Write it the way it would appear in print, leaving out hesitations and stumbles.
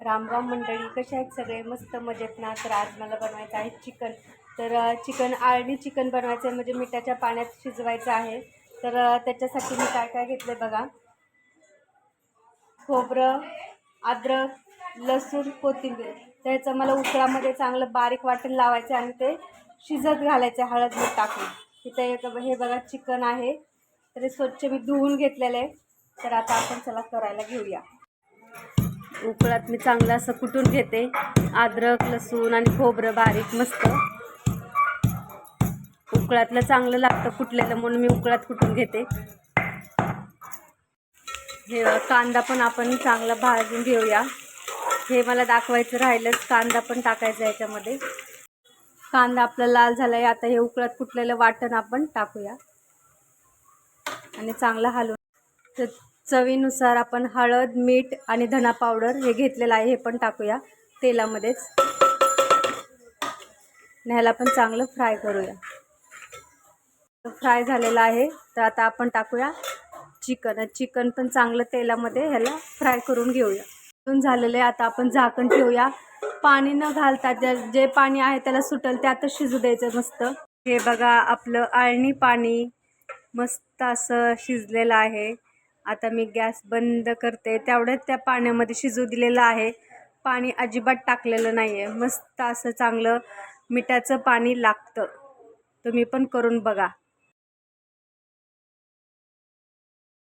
रामराम मंडळी, कशा आहेत सगळे? मस्त मजेत ना? तर आज मला बनवायचं आहे चिकन. तर आळणी चिकन बनवायचं आहे, म्हणजे मिठाच्या पाण्यात शिजवायचं आहे. तर त्याच्यासाठी मी काय काय घेतलं बघा. खोबरं, अद्रक, लसूण, कोथिंबीर. त्याचं मला उकळामध्ये चांगलं बारीक वाटण लावायचं आणि ते शिजत घालायचं हळद मीठ टाकून. तिथे हे बघा चिकन आहे, तर हे स्वच्छ मी धुवून घेतलेलं आहे. तर आता आपण चला करायला घेऊया. उकळात मी चांगलं असं कुटून घेते, अद्रक लसूण आणि खोबरं बारीक मस्त. उकळातलं चांगलं लागतं कुटलेलं, म्हणून मी उकळात कुटून घेते. हे कांदा पण आपण चांगला भाजून घेऊया. हे मला दाखवायचं राहिलंच, कांदा पण टाकायचा याच्यामध्ये. कांदा आपला लाल झालाय. आता हे उकळात कुटलेलं वाटण आपण टाकूया आणि चांगलं हलवून. तर चवीनुसार आपण हळद मीठ आणि धना पावडर हे घेतलेलं आहे, हे पण टाकूया तेलामध्येच. ह्याला पण चांगलं फ्राय करूया. फ्राय झालेलं आहे. तर आता आपण टाकूया चिकन पण चांगलं तेलामध्ये ह्याला फ्राय करून घेऊया. झालेलं आहे. आता आपण झाकण ठेवूया. पाणी न घालता जे पाणी आहे त्याला सुटेल त्यातच शिजू द्यायचं मस्त. हे बघा आपलं आळणी पाणी मस्त असं शिजलेलं आहे. आता मी गॅस बंद करते. तेवढ्यात त्या पाण्यामध्ये शिजू दिलेलं आहे. पाणी अजिबात टाकलेलं नाही आहे. मस्त असं चांगलं मिठाचं पाणी लागतं. तुम्ही पण करून बघा.